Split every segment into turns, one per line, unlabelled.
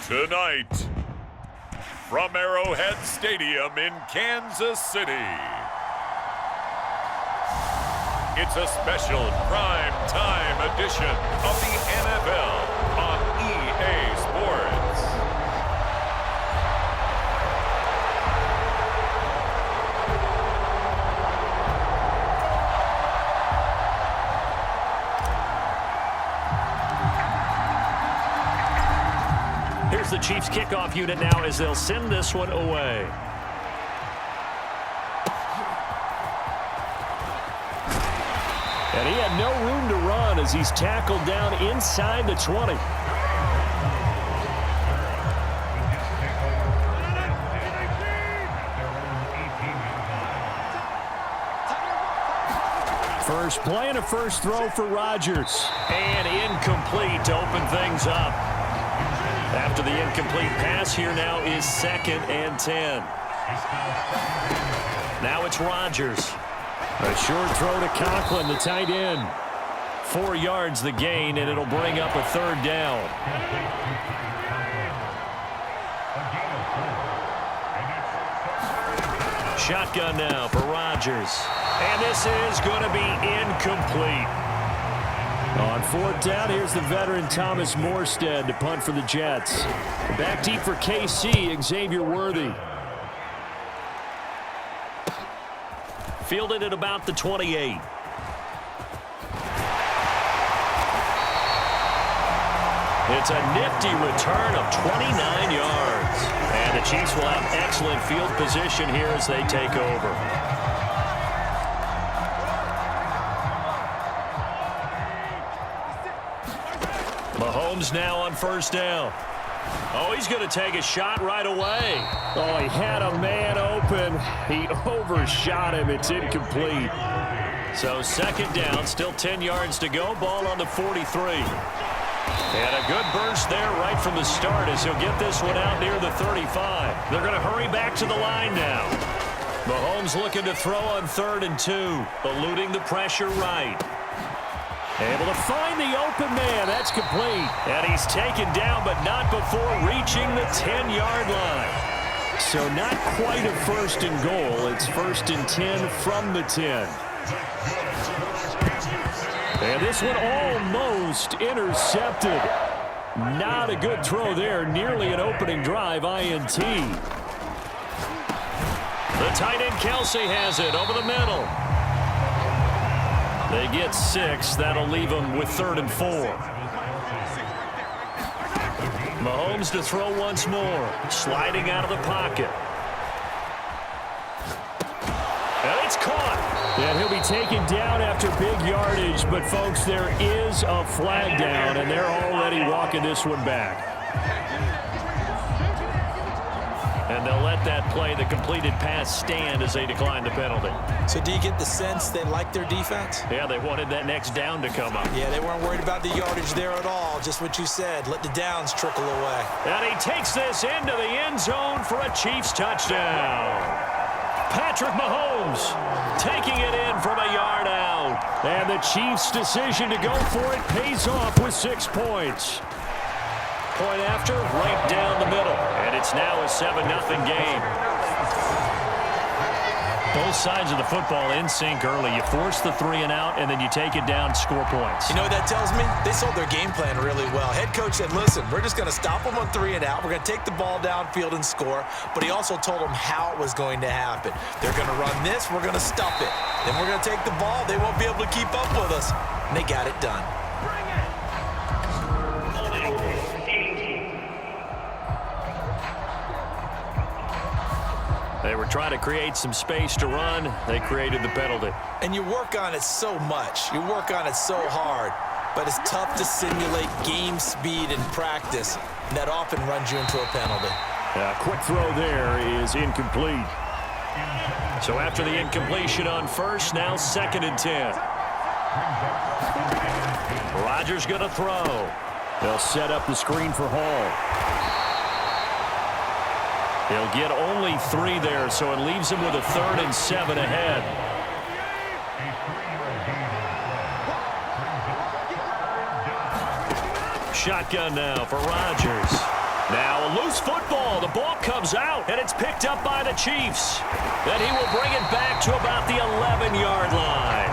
Tonight, from Arrowhead Stadium in Kansas City, it's a special prime time edition of the NFL on EA Sports.
Here's the Chiefs kickoff unit now as they'll send this one away. And he had no room to run as he's tackled down inside the 20. First play and a first throw for Rodgers. And incomplete to open things up. After the incomplete pass, here now is 2nd and 10. Now it's Rodgers. A short throw to Conklin, the tight end. 4 yards the gain, and it'll bring up a 3rd down. Shotgun now for Rodgers. And this is going to be incomplete. On 4th down, here's the veteran Thomas Morstead to punt for the Jets. Back deep for KC, Xavier Worthy. Fielded at about the 28. It's a nifty return of 29 yards. And the Chiefs will have excellent field position here as they take over. Mahomes now on 1st down. Oh, he's going to take a shot right away. Oh, he had a man open. He overshot him. It's incomplete. So 2nd down, still 10 yards to go. Ball on the 43. And a good burst there right from the start as he'll get this one out near the 35. They're going to hurry back to the line now. Mahomes looking to throw on 3rd and 2, eluding the pressure right. Able to find the open man. That's complete. And he's taken down, but not before reaching the 10-yard line. So not quite a 1st and goal. It's 1st and 10 from the 10. And this one almost intercepted. Not a good throw there. Nearly an opening drive INT. The tight end Kelsey has it over the middle. They get 6. That'll leave them with 3rd and 4. Mahomes to throw once more. Sliding out of the pocket. And it's caught. And he'll be taken down after big yardage. But, folks, there is a flag down, and they're already walking this one back. And they'll let that play, the completed pass, stand as they decline the penalty.
So do you get the sense they like their defense?
Yeah, they wanted that next down to come up.
Yeah, they weren't worried about the yardage there at all. Just what you said. Let the downs trickle away.
And he takes this into the end zone for a Chiefs touchdown. Patrick Mahomes taking it in from a yard out. And the Chiefs' decision to go for it pays off with 6 points. Point after, right down the middle. And it's now a 7-0 game. Both sides of the football in sync early. You force the 3 and out, and then you take it down, score points.
You know what that tells me? They sold their game plan really well. Head coach said, listen, we're just going to stop them on 3 and out. We're going to take the ball downfield and score. But he also told them how it was going to happen. They're going to run this. We're going to stop it. Then we're going to take the ball. They won't be able to keep up with us. And they got it done.
They were trying to create some space to run. They created the penalty.
And you work on it so much. You work on it so hard. But it's tough to simulate game speed in practice. And that often runs you into a penalty.
A quick throw there is incomplete. So after the incompletion on 1st, now 2nd and 10. Rodgers going to throw. They'll set up the screen for Hall. He'll get only 3 there, so it leaves him with a 3rd and 7 ahead. Shotgun now for Rodgers. Now a loose football. The ball comes out, and it's picked up by the Chiefs. Then he will bring it back to about the 11-yard line.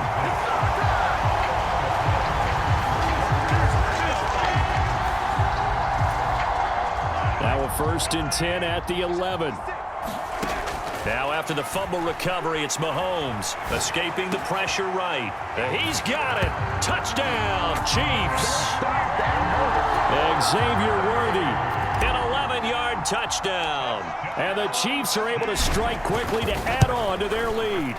Now a 1st and 10 at the 11. Now after the fumble recovery, it's Mahomes escaping the pressure right. He's got it. Touchdown, Chiefs. Xavier Worthy, an 11-yard touchdown. And the Chiefs are able to strike quickly to add on to their lead.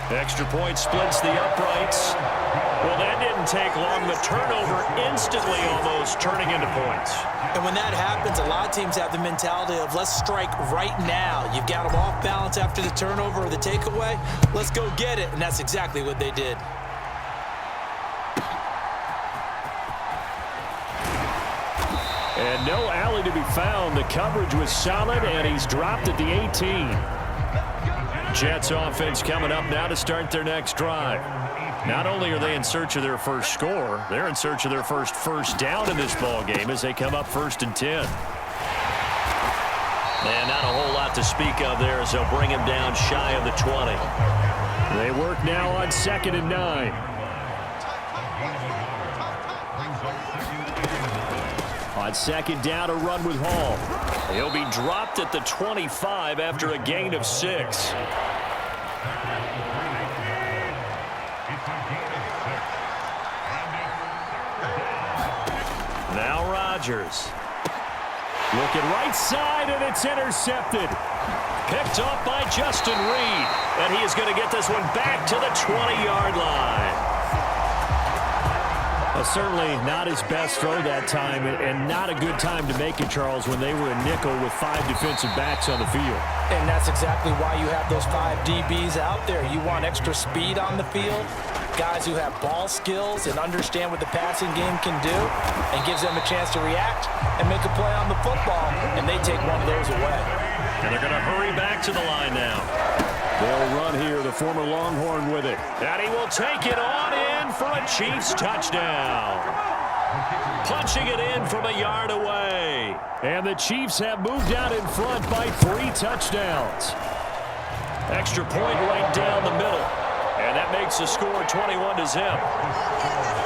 Extra point splits the uprights. Well, that didn't take long. The turnover instantly almost turning into points.
And when that happens, a lot of teams have the mentality of let's strike right now. You've got them off balance after the turnover or the takeaway. Let's go get it. And that's exactly what they did.
And no alley to be found. The coverage was solid, and he's dropped at the 18. Jets offense coming up now to start their next drive. Not only are they in search of their first score, they're in search of their first down in this ball game as they come up 1st and 10. And not a whole lot to speak of there as they'll bring him down shy of the 20. They work now on 2nd and 9. On 2nd down, a run with Hall. He'll be dropped at the 25 after a gain of 6. Now Rodgers. Looking right side, and it's intercepted. Picked off by Justin Reed. And he is going to get this one back to the 20-yard line. Certainly not his best throw that time, and not a good time to make it, Charles, when they were a nickel with 5 defensive backs on the field.
And that's exactly why you have those 5 DBs out there. You want extra speed on the field, guys who have ball skills and understand what the passing game can do, and gives them a chance to react and make a play on the football, and they take one of those away.
And they're going to hurry back to the line now. They'll run here, the former Longhorn with it. And he will take it on in for a Chiefs touchdown. Punching it in from a yard away. And the Chiefs have moved out in front by 3 touchdowns. Extra point right down the middle. And that makes the score 21-0.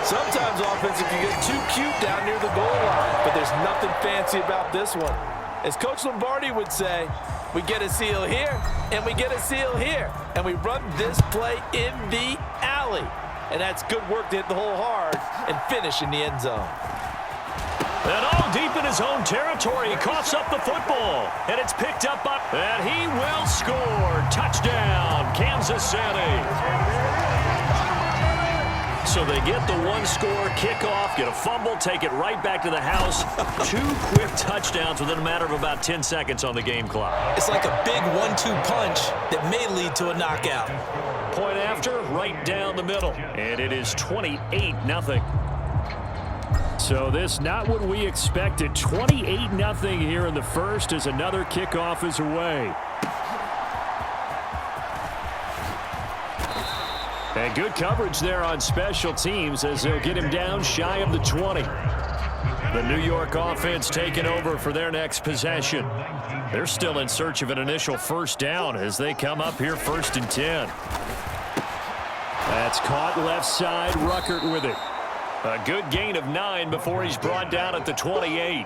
Sometimes offense can get too cute down near the goal line, but there's nothing fancy about this one. As Coach Lombardi would say, we get a seal here, and we get a seal here, and we run this play in the alley. And that's good work to hit the hole hard and finish in the end zone.
And all deep in his own territory, he coughs up the football, and it's picked up by, and he will score. Touchdown, Kansas City. So they get the 1-score kickoff, get a fumble, take it right back to the house. 2 quick touchdowns within a matter of about 10 seconds on the game clock.
It's like a big 1-2 punch that may lead to a knockout.
Point after, right down the middle. And it is 28-0. So this not what we expected. 28-0 here in the first as another kickoff is away. And good coverage there on special teams as they'll get him down shy of the 20. The New York offense taking over for their next possession. They're still in search of an initial first down as they come up here 1st and 10. That's caught left side, Ruckert with it. A good gain of 9 before he's brought down at the 28.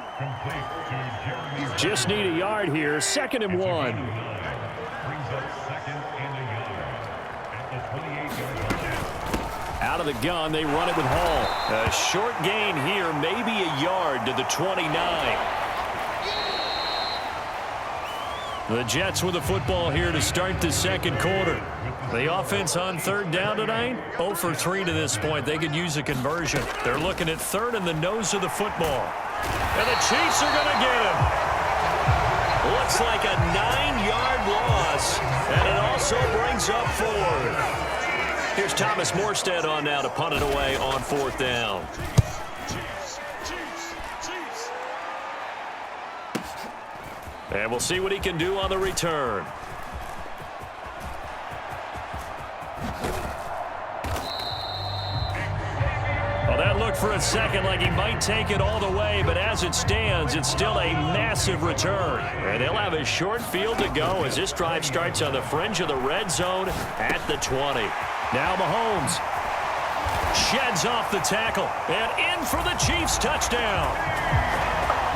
Just need a yard here, 2nd and 1. Out of the gun, they run it with Hall. A short gain here, maybe a yard to the 29. The Jets with the football here to start the second quarter. The offense on 3rd down tonight, 0 for 3 to this point. They could use a conversion. They're looking at 3rd in the nose of the football. And the Chiefs are going to get him. Looks like a 9-yard loss, and it also brings up 4th. Here's Thomas Morstead on now to punt it away on 4th down. And we'll see what he can do on the return. Well, that looked for a second like he might take it all the way, but as it stands, it's still a massive return. And they'll have a short field to go as this drive starts on the fringe of the red zone at the 20. Now Mahomes sheds off the tackle and in for the Chiefs touchdown.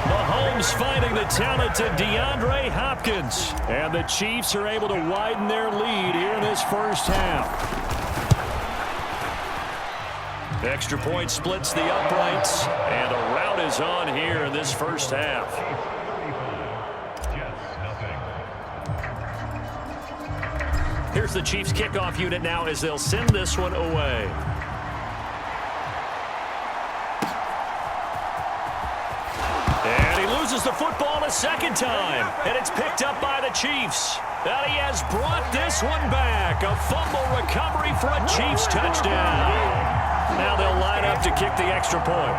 Mahomes finding the talented DeAndre Hopkins. And the Chiefs are able to widen their lead here in this first half. Extra point splits the uprights, and a rout is on here in this first half. Here's the Chiefs kickoff unit now as they'll send this one away. And he loses the football a second time, and it's picked up by the Chiefs. And he has brought this one back. A fumble recovery for a Chiefs touchdown. Now they'll line up to kick the extra point.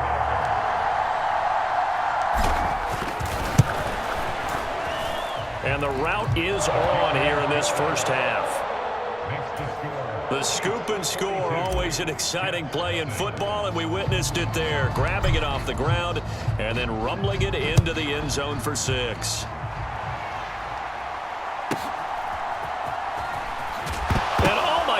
And the rout is on here in this first half. The scoop and score, always an exciting play in football, and we witnessed it there. Grabbing it off the ground and then rumbling it into the end zone for 6.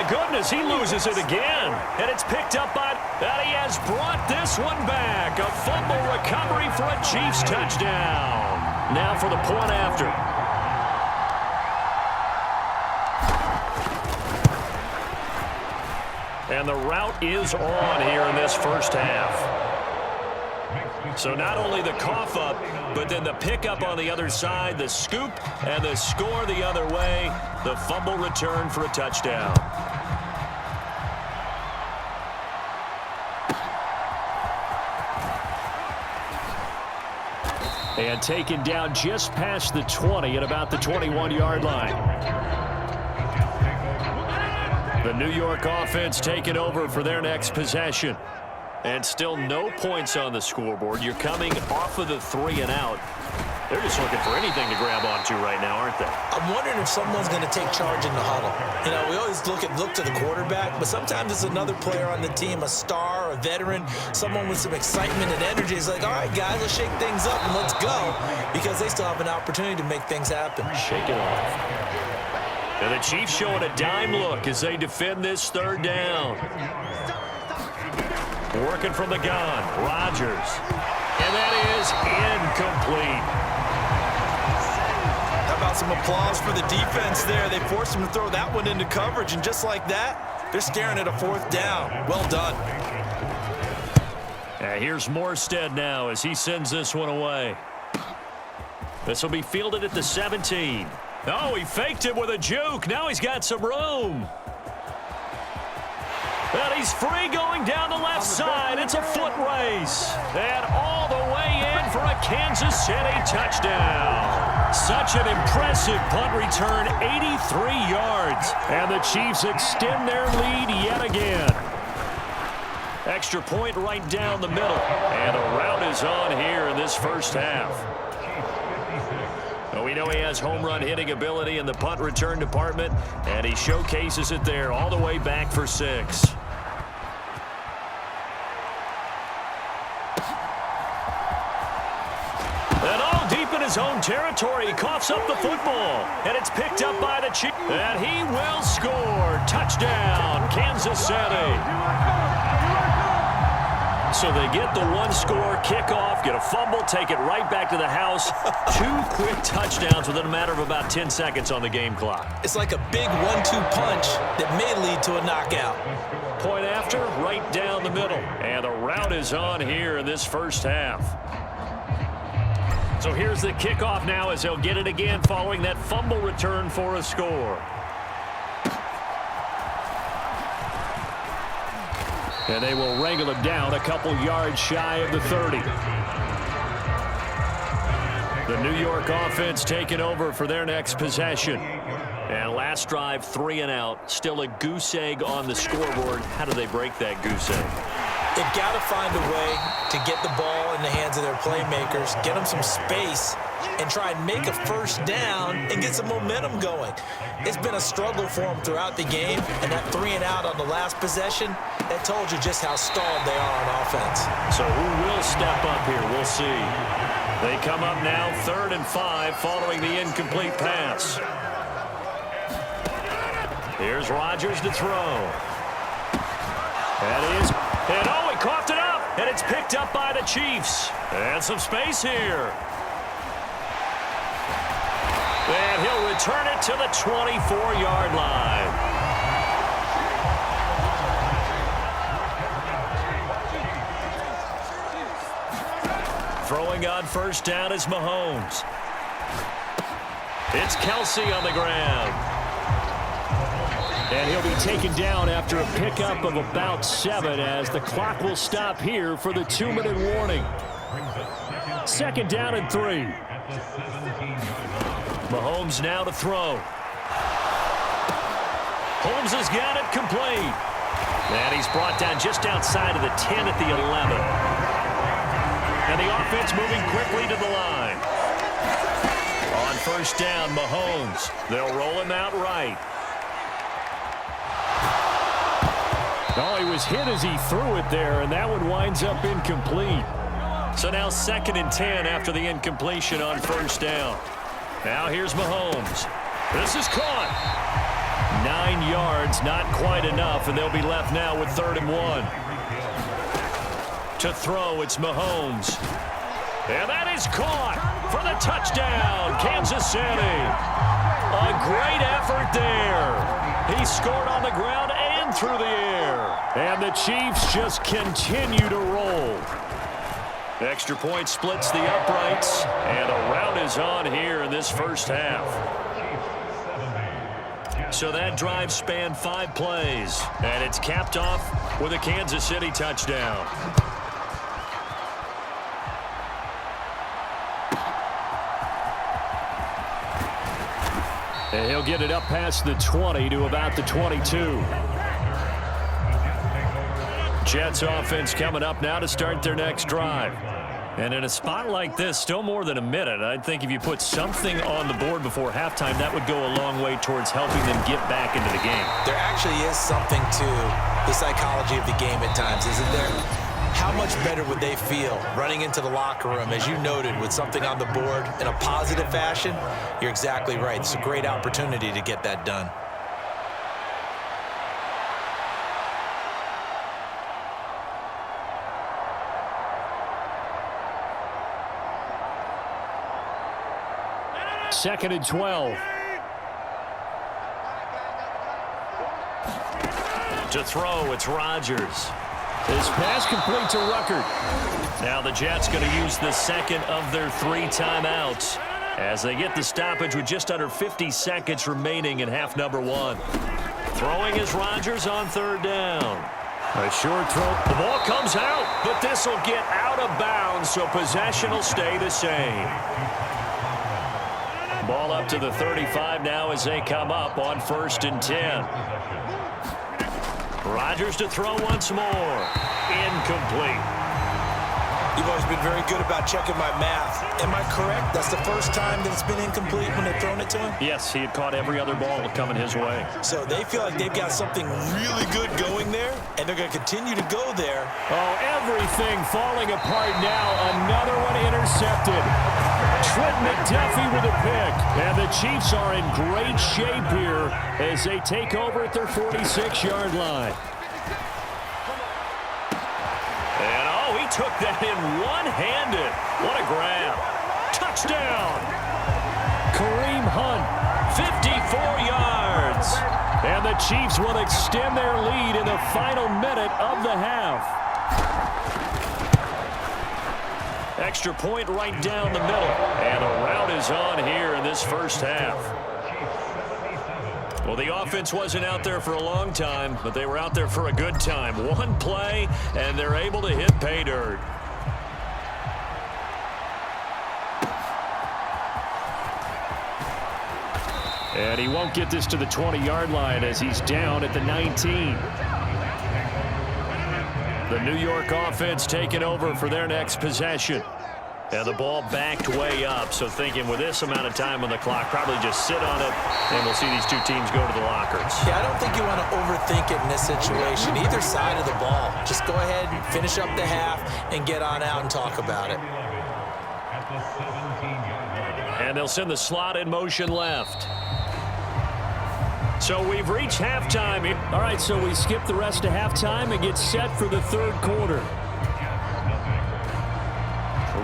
Goodness, he loses it again. And it's picked up by... And he has brought this one back. A fumble recovery for a Chiefs touchdown. Now for the point after. And the rout is on here in this first half. So not only the cough up, but then the pickup on the other side, the scoop, and the score the other way. The fumble return for a touchdown. And taken down just past the 20 at about the 21-yard line. The New York offense taking over for their next possession. And still no points on the scoreboard. You're coming off of the 3 and out. They're just looking for anything to grab onto right now, aren't they?
I'm wondering if someone's going to take charge in the huddle. You know, we always look to the quarterback, but sometimes it's another player on the team, a star, a veteran, someone with some excitement and energy. It's like, all right, guys, let's shake things up and let's go, because they still have an opportunity to make things happen.
Shake it off. And the Chiefs showing a dime look as they defend this third down. Working from the gun, Rodgers. And that is incomplete.
How about some applause for the defense there? They forced him to throw that one into coverage, and just like that, they're staring at a 4th down. Well done.
Here's Morstead now as he sends this one away. This will be fielded at the 17. Oh, he faked it with a juke. Now he's got some room. And he's free going down the left side. It's a foot race. And all the way in for a Kansas City touchdown. Such an impressive punt return, 83 yards. And the Chiefs extend their lead yet again. Extra point right down the middle. And a rout is on here in this first half. Well, we know he has home run hitting ability in the punt return department, and he showcases it there all the way back for 6. And all deep in his own territory, he coughs up the football, and it's picked up by the Chiefs. And he will score. Touchdown, Kansas City. So they get the one-score kickoff, get a fumble, take it right back to the house. 2 quick touchdowns within a matter of about 10 seconds on the game clock.
It's like a big 1-2 punch that may lead to a knockout.
Point after, right down the middle. And the rout is on here in this first half. So here's the kickoff now as they'll get it again following that fumble return for a score. And they will wrangle him down a couple yards shy of the 30. The New York offense taking over for their next possession. And last drive, 3 and out. Still a goose egg on the scoreboard. How do they break that goose egg?
They've got to find a way to get the ball in the hands of their playmakers, get them some space, and try and make a first down and get some momentum going. It's been a struggle for them throughout the game, and that 3 and out on the last possession, that told you just how stalled they are on offense.
So who will step up here? We'll see. They come up now 3rd and 5 following the incomplete pass. Here's Rodgers to throw. That is, and oh, he coughed it up, and it's picked up by the Chiefs. And some space here. And he'll return it to the 24-yard line. Throwing on first down is Mahomes. It's Kelsey on the ground. And he'll be taken down after a pickup of about 7 as the clock will stop here for the 2-minute warning. 2nd down and 3. Mahomes now to throw. Holmes has got it complete. And he's brought down just outside of the 10 at the 11. And the offense moving quickly to the line. On first down, Mahomes. They'll roll him out right. Oh, he was hit as he threw it there, and that one winds up incomplete. So now 2nd and 10 after the incompletion on first down. Now here's Mahomes. This is caught. 9 yards, not quite enough, and they'll be left now with 3rd and 1. To throw, it's Mahomes. And that is caught for the touchdown, Kansas City. A great effort there. He scored on the ground and through the air. And the Chiefs just continue to roll. Extra point splits the uprights, and a rout is on here in this first half. So that drive spanned 5 plays, and it's capped off with a Kansas City touchdown. And he'll get it up past the 20 to about the 22. Jets offense coming up now to start their next drive. And in a spot like this, still more than a minute, I think if you put something on the board before halftime, that would go a long way towards helping them get back into the game.
There actually is something to the psychology of the game at times, isn't there? How much better would they feel running into the locker room, as you noted, with something on the board in a positive fashion? You're exactly right. It's a great opportunity to get that done.
Second and 12. To throw, it's Rodgers. His pass complete to Ruckert. Now the Jets going to use the second of their 3 timeouts as they get the stoppage with just under 50 seconds remaining in half number 1. Throwing is Rodgers on 3rd down. A short throw. The ball comes out, but this will get out of bounds, so possession will stay the same. Ball up to the 35 now as they come up on 1st and 10. Rodgers to throw once more. Incomplete.
You've always been very good about checking my math. Am I correct? That's the first time that it's been incomplete when they've thrown it to him?
Yes, he had caught every other ball coming his way.
So they feel like they've got something really good going there, and they're going to continue to go there.
Oh, everything falling apart now. Another one intercepted. Trent McDuffie with a pick. And the Chiefs are in great shape here as they take over at their 46-yard line. And oh, he took that in one-handed. What a grab. Touchdown. Kareem Hunt, 54 yards. And the Chiefs will extend their lead in the final minute of the half. Extra point right down the middle. And a rout is on here in this first half. Well, the offense wasn't out there for a long time, but they were out there for a good time. One play, and they're able to hit pay dirt. And he won't get this to the 20-yard line as he's down at the 19. The New York offense taking over for their next possession. And the ball backed way up, so thinking with this amount of time on the clock, probably just sit on it, and we'll see these two teams go to the lockers.
Yeah, I don't think you want to overthink it in this situation. Either side of the ball. Just go ahead and finish up the half and get on out and talk about it.
And they'll send the slot in motion left. So we've reached halftime. All right, so we skip the rest of halftime and get set for the third quarter.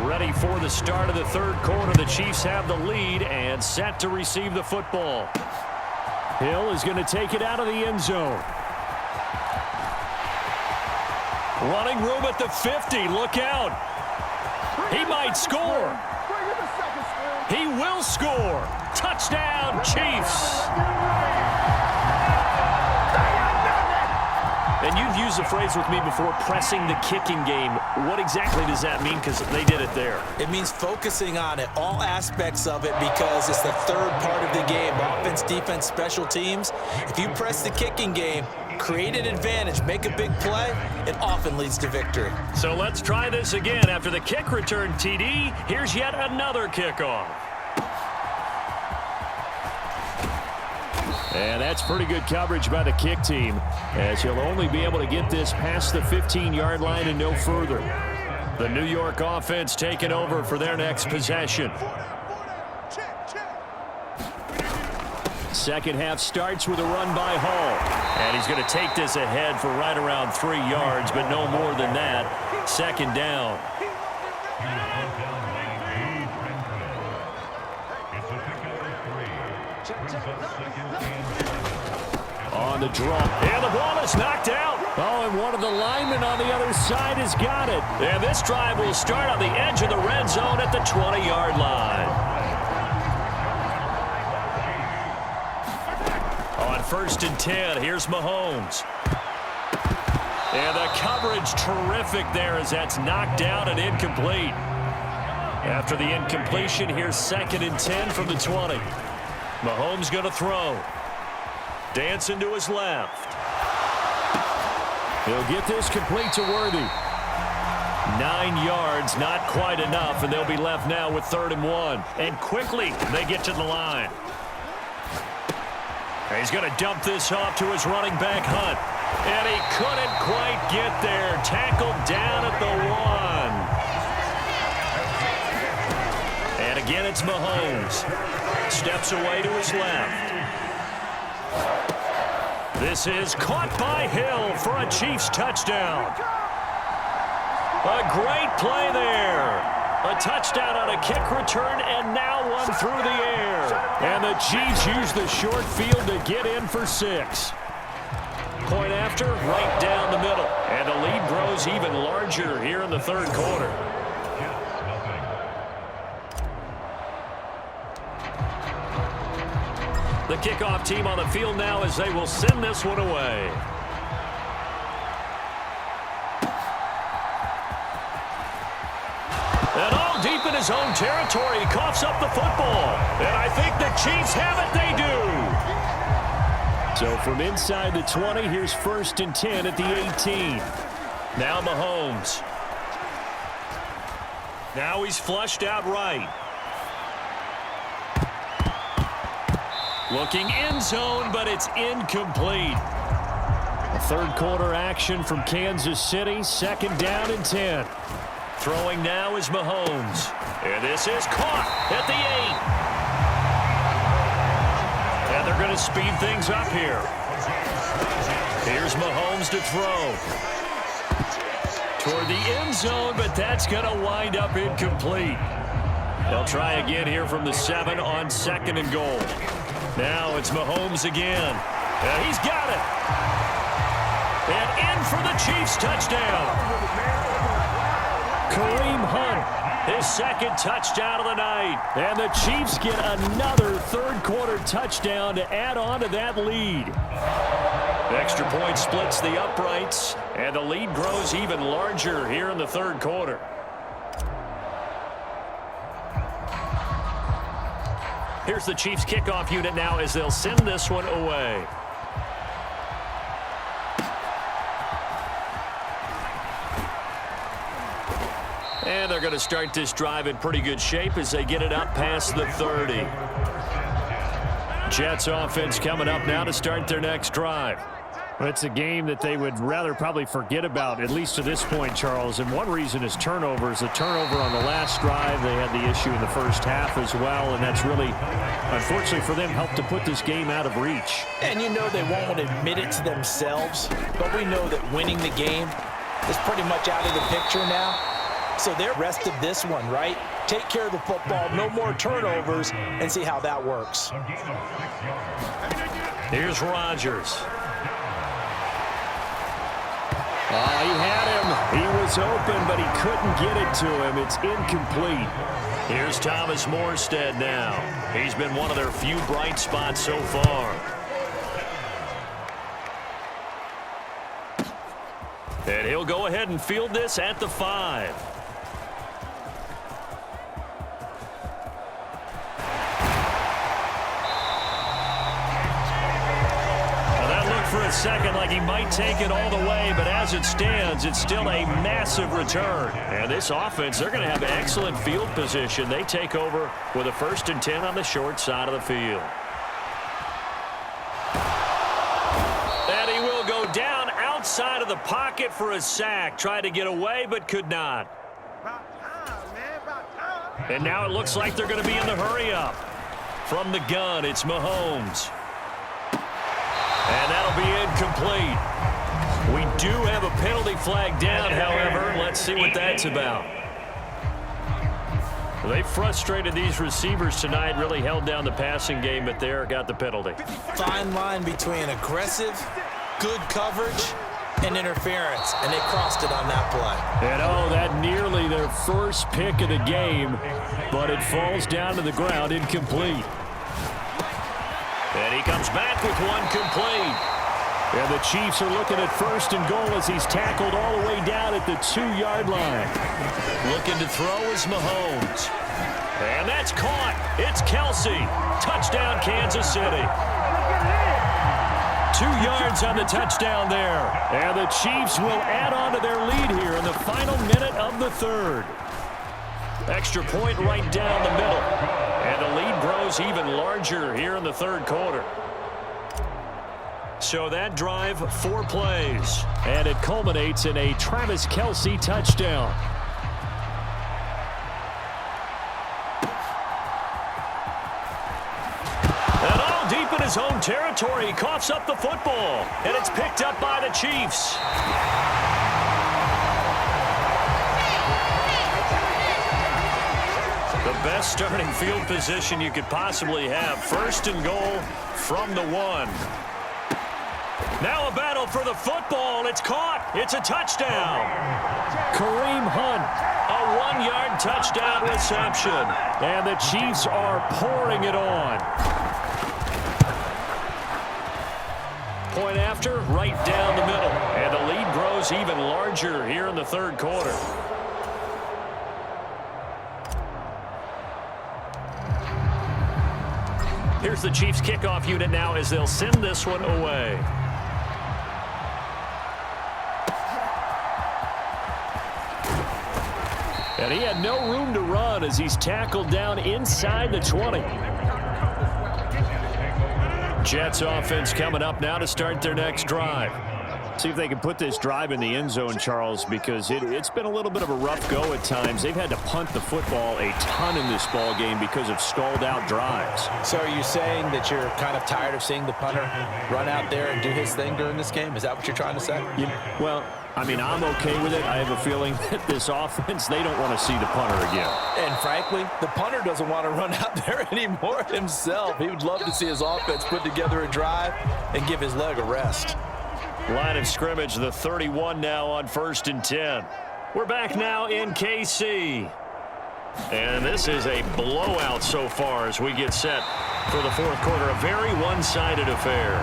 Ready for the start of the third quarter. The Chiefs have the lead and set to receive the football. Hill is going to take it out of the end zone. Running room at the 50. Look out. He might score. He will score. Touchdown, Chiefs. And you've used the phrase with me before, pressing the kicking game. What exactly does that mean? Because they did it there.
It means focusing on it, all aspects of it, because it's the third part of the game. Offense, defense, special teams. If you press the kicking game, create an advantage, make a big play, it often leads to victory.
So let's try this again. After the kick return TD, here's yet another kickoff. And that's pretty good coverage by the kick team, as he'll only be able to get this past the 15-yard line and no further. The New York offense taking over for their next possession. Second half starts with a run by Hall. And he's going to take this ahead for right around 3 yards, but no more than that. Second down. On the draw. And the ball is knocked out. Oh, and one of the linemen on the other side has got it. And this drive will start on the edge of the red zone at the 20-yard line. On 1st and 10, here's Mahomes. And the coverage terrific there as that's knocked down and incomplete. After the incompletion, here's 2nd and 10 from the 20. Mahomes going to throw. Dancing to his left. He'll get this complete to Worthy. 9 yards, not quite enough, and they'll be left now with 3rd and 1. And quickly, they get to the line. He's going to dump this off to his running back, Hunt. And he couldn't quite get there. Tackled down at the 1. And again, it's Mahomes. Steps away to his left. This is caught by Hill for a Chiefs touchdown. A great play there. A touchdown on a kick return, and now one through the air. And the Chiefs use the short field to get in for 6. Point after, right down the middle. And the lead grows even larger here in the third quarter. The kickoff team on the field now as they will send this one away. And all deep in his own territory, he coughs up the football. And I think the Chiefs have it. They do. So from inside the 20, here's 1st and 10 at the 18. Now Mahomes. Now he's flushed out right. Looking end zone, but it's incomplete. A third quarter action from Kansas City. 2nd down and 10. Throwing now is Mahomes. And this is caught at the 8. And they're going to speed things up here. Here's Mahomes to throw. Toward the end zone, but that's going to wind up incomplete. They'll try again here from the 7 on 2nd and goal. Now it's Mahomes again. And he's got it. And in for the Chiefs touchdown. Kareem Hunt, his 2nd touchdown of the night. And the Chiefs get another third quarter touchdown to add on to that lead. Extra point splits the uprights, and the lead grows even larger here in the third quarter. Here's the Chiefs kickoff unit now as they'll send this one away. And they're going to start this drive in pretty good shape as they get it up past the 30. Jets offense coming up now to start their next drive.
Well, it's a game that they would rather probably forget about, at least to this point, Charles. And one reason is turnovers. The turnover on the last drive, they had the issue in the first half as well, and that's really, unfortunately for them, helped to put this game out of reach.
And you know they won't admit it to themselves, but we know that winning the game is pretty much out of the picture now. So they're rested this one, right? Take care of the football, no more turnovers, and see how that works.
Here's Rodgers.
He had him. He was open, but he couldn't get it to him. It's incomplete.
Here's Thomas Morstead now. He's been one of their few bright spots so far. And he'll go ahead and field this at the 5. For a second like he might take it all the way, but as it stands, it's still a massive return. And this offense, they're going to have excellent field position. They take over with a 1st and 10 on the short side of the field. And he will go down outside of the pocket for a sack. Tried to get away, but could not. And now it looks like they're going to be in the hurry-up. From the gun, it's Mahomes. And that'll be incomplete. We do have a penalty flag down, however. Let's see what that's about. They frustrated these receivers tonight, really held down the passing game, but there got the penalty.
Fine line between aggressive, good coverage, and interference, and they crossed it on that play.
And that nearly their first pick of the game, but it falls down to the ground incomplete.
And he comes back with one complete.
And the Chiefs are looking at 1st and goal as he's tackled all the way down at the 2-yard line.
Looking to throw is Mahomes. And that's caught. It's Kelsey. Touchdown, Kansas City.
2 yards on the touchdown there. And the Chiefs will add on to their lead here in the final minute of the 3rd.
Extra point right down the middle. And the lead grows even larger here in the 3rd quarter. So that drive, 4 plays.
And it culminates in a Travis Kelce touchdown.
And all deep in his own territory, he coughs up the football. And it's picked up by the Chiefs. The best starting field position you could possibly have. 1st and goal from the 1. Now a battle for the football. It's caught. It's a touchdown.
Kareem Hunt.
A 1-yard touchdown reception.
And the Chiefs are pouring it on.
Point after, right down the middle. And the lead grows even larger here in the 3rd quarter. Here's the Chiefs kickoff unit now as they'll send this one away.
And he had no room to run as he's tackled down inside the 20.
Jets offense coming up now to start their next drive.
See if they can put this drive in the end zone, Charles, because it's been a little bit of a rough go at times. They've had to punt the football a ton in this ball game because of stalled-out drives.
So are you saying that you're kind of tired of seeing the punter run out there and do his thing during this game? Is that what you're trying to say?
Well, I mean, I'm okay with it. I have a feeling that this offense, they don't want to see the punter again.
And frankly, the punter doesn't want to run out there anymore himself. He would love to see his offense put together a drive and give his leg a rest.
Line of scrimmage, the 31 now on 1st and 10. We're back now in KC. And this is a blowout so far as we get set for the 4th quarter. A very one-sided affair.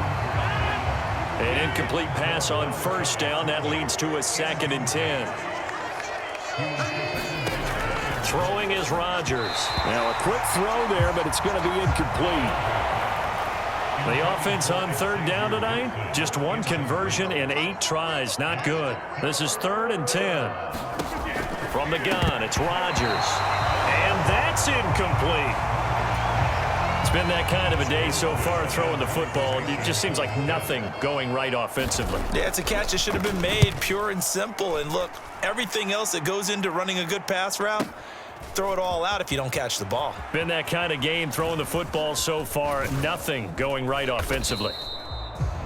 An incomplete pass on 1st down. That leads to a 2nd and 10. Throwing is Rodgers.
Now a quick throw there, but it's going to be incomplete.
The offense on 3rd down tonight, just 1 conversion in 8 tries. Not good. This is 3rd and 10. From the gun, it's Rodgers. And that's incomplete. It's been that kind of a day so far throwing the football. It just seems like nothing going right offensively.
Yeah, it's a catch that should have been made, pure and simple. And look, everything else that goes into running a good pass route, throw it all out if you don't catch the ball.
Been that kind of game throwing the football so far. Nothing going right offensively.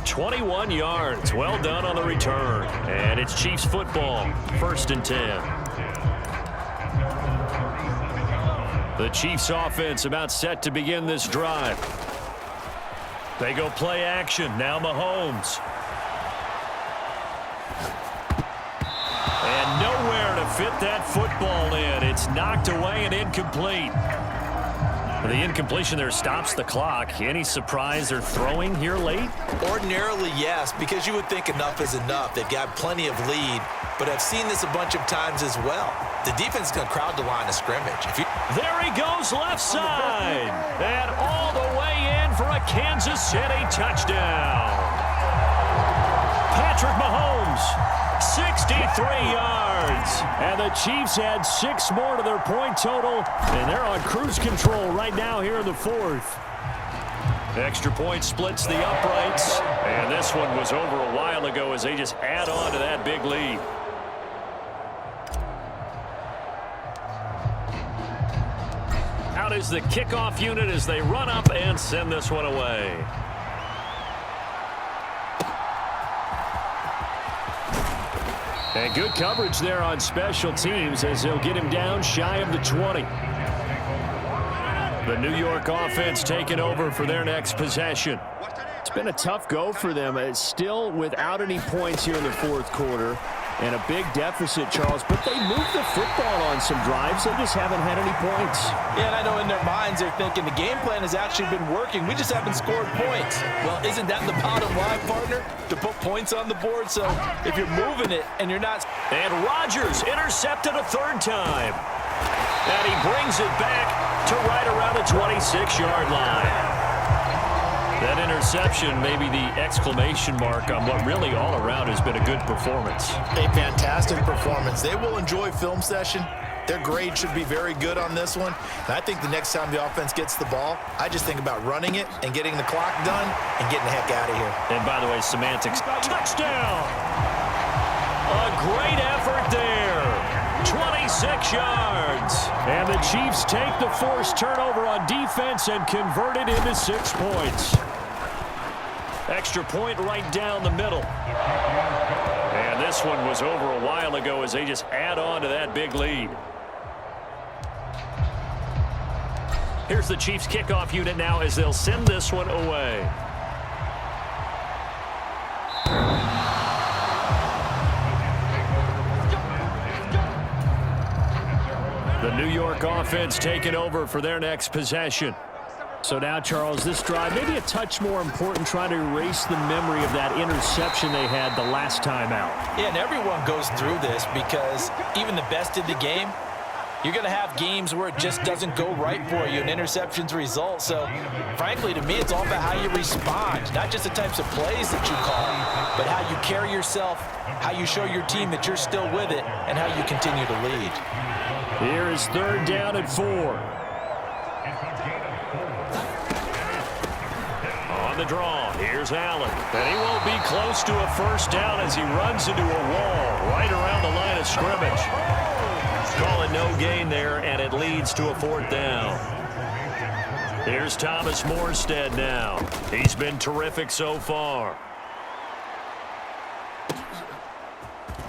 21 yards. Well done on the return. And it's Chiefs football. 1st and 10. The Chiefs offense about set to begin this drive. They go play action. Now Mahomes. And nowhere to fit that football in. It's knocked away and incomplete. The incompletion there stops the clock. Any surprise they're throwing here late?
Ordinarily, yes, because you would think enough is enough. They've got plenty of lead, but I've seen this a bunch of times as well. The defense is going to crowd the line of scrimmage.
There he goes left side. And all the way in for a Kansas City touchdown. Patrick Mahomes, 63 yards. And the Chiefs add 6 more to their point total. And they're on cruise control right now here in the 4th. Extra point splits the uprights. And this one was over a while ago as they just add on to that big lead. Out is the kickoff unit as they run up and send this one away. And good coverage there on special teams as they'll get him down shy of the 20. The New York offense taking over for their next possession.
It's been a tough go for them. It's still without any points here in the 4th quarter. And a big deficit, Charles, but they moved the football on some drives. They just haven't had any points.
Yeah, and I know in their minds they're thinking the game plan has actually been working. We just haven't scored points. Well, isn't that the bottom line, partner? To put points on the board. So if you're moving it and you're not...
And Rodgers intercepted a 3rd time. And he brings it back to right around the 26-yard line. That interception may be the exclamation mark on what really all around has been a good performance.
A fantastic performance. They will enjoy film session. Their grade should be very good on this one. And I think the next time the offense gets the ball, I just think about running it and getting the clock done and getting the heck out of here.
And by the way, semantics. Touchdown! A great effort there. 26 yards. And the Chiefs take the forced turnover on defense and convert it into 6 points. Extra point right down the middle. And this one was over a while ago as they just add on to that big lead. Here's the Chiefs kickoff unit now as they'll send this one away. The New York offense taking over for their next possession.
So now, Charles, this drive, maybe a touch more important, trying to erase the memory of that interception they had the last time out.
Yeah, and everyone goes through this because even the best in the game, you're going to have games where it just doesn't go right for you and interceptions result. So, frankly, to me, it's all about how you respond, not just the types of plays that you call, but how you carry yourself, how you show your team that you're still with it, and how you continue to lead.
Here is 3rd down and 4. The draw. Here's Allen. And he won't be close to a 1st down as he runs into a wall right around the line of scrimmage. Call it no gain there, and it leads to a 4th down. Here's Thomas Morstead now. He's been terrific so far.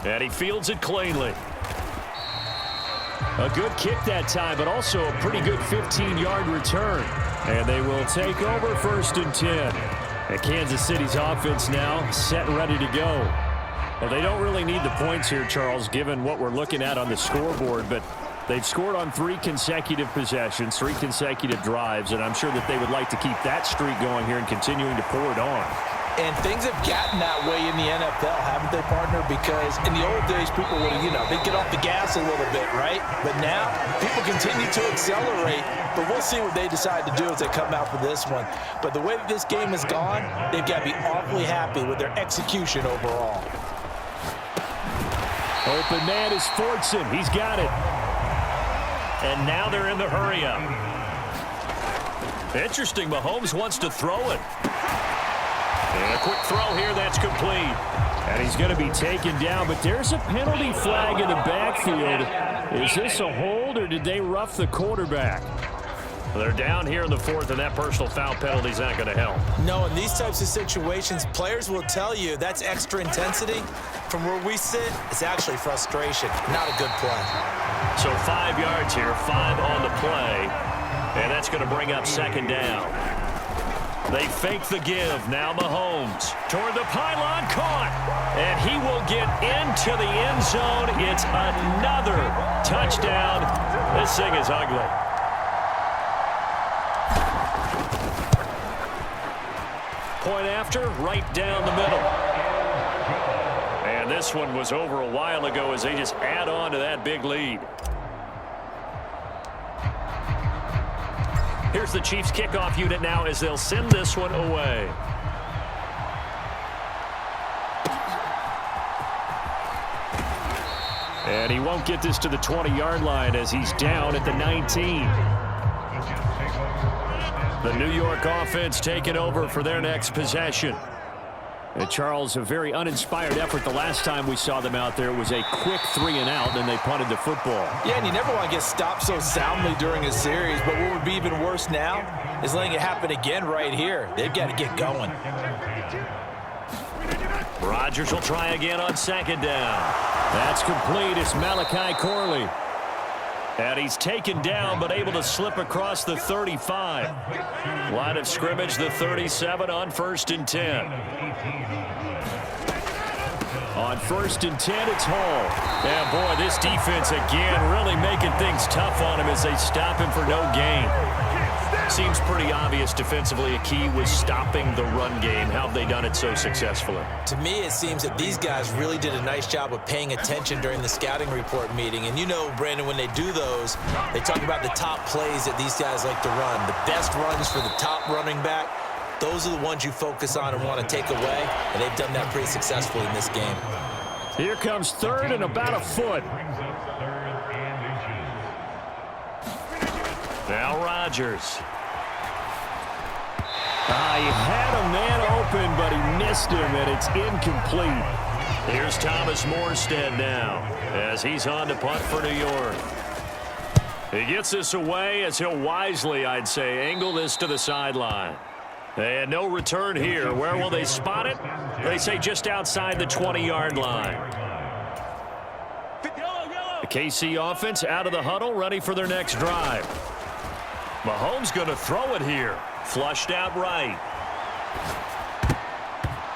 And he fields it cleanly. A good kick that time, but also a pretty good 15-yard return. And they will take over 1st and 10. And Kansas City's offense now set and ready to go. Well, they don't really need the points here, Charles, given what we're looking at on the scoreboard. But they've scored on 3 consecutive possessions, 3 consecutive drives. And I'm sure that they would like to keep that streak going here and continuing to pour it on.
And things have gotten that way in the NFL, haven't they, partner? Because in the old days, people would, they'd get off the gas a little bit, right? But now, people continue to accelerate. But we'll see what they decide to do as they come out for this one. But the way that this game has gone, they've got to be awfully happy with their execution overall.
Open man is Fortson. He's got it.
And now they're in the hurry-up. Interesting, Mahomes wants to throw it. And a quick throw here, that's complete.
And he's going to be taken down, but there's a penalty flag in the backfield. Is this a hold, or did they rough the quarterback?
They're down here in the fourth, and that personal foul penalty is not going to help.
No, in these types of situations, players will tell you that's extra intensity. From where we sit, it's actually frustration, not a good play.
So 5 yards here, 5 on the play, and that's going to bring up second down. They fake the give. Now Mahomes toward the pylon, caught, and he will get into the end zone. It's another touchdown. This thing is ugly. Point after, right down the middle. And this one was over a while ago as they just add on to that big lead. Here's the Chiefs kickoff unit now as they'll send this one away.
And he won't get this to the 20-yard line as he's down at the 19.
The New York offense taking over for their next possession.
And Charles, a very uninspired effort the last time we saw them out there. It was a quick 3 and out, and they punted the football.
Yeah, and you never want to get stopped so soundly during a series, but what would be even worse now is letting it happen again right here. They've got to get going.
Rodgers will try again on second down.
That's complete. It's Malachi Corley.
And he's taken down, but able to slip across the 35. Line of scrimmage, the 37 on 1st and 10.
On 1st and 10, it's Hall.
And boy, this defense again really making things tough on him as they stop him for no gain. Seems pretty obvious defensively a key was stopping the run game. How have they done it so successfully?
To me, it seems that these guys really did a nice job of paying attention during the scouting report meeting. And you know, Brandon, when they do those, they talk about the top plays that these guys like to run. The best runs for the top running back, those are the ones you focus on and want to take away. And they've done that pretty successfully in this game.
Here comes 3rd and about a foot.
Now Rodgers.
He had a man open, but he missed him, and it's incomplete.
Here's Thomas Morstead now as he's on to punt for New York. He gets this away as he'll wisely, I'd say, angle this to the sideline. And no return here. Where will they spot it? They say just outside the 20-yard line. The KC offense out of the huddle, ready for their next drive. Mahomes going to throw it here. Flushed out right.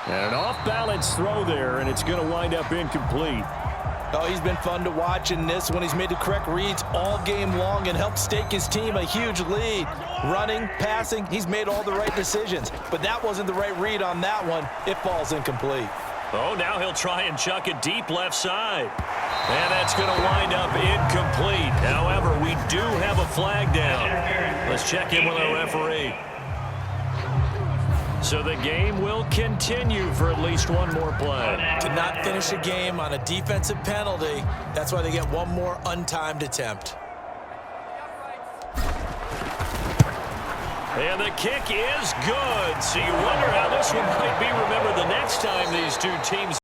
And an off-balance throw there, and it's going to wind up incomplete.
Oh, he's been fun to watch in this one. He's made the correct reads all game long and helped stake his team a huge lead. Running, passing, he's made all the right decisions. But that wasn't the right read on that one. It falls incomplete.
Oh, now he'll try and chuck it deep left side. And that's going to wind up incomplete. However, we do have a flag down. Let's check in with our referee. So the game will continue for at least one more play.
To not finish a game on a defensive penalty, that's why they get one more untimed attempt.
And the kick is good. So you wonder how this one might be remembered the next time these two teams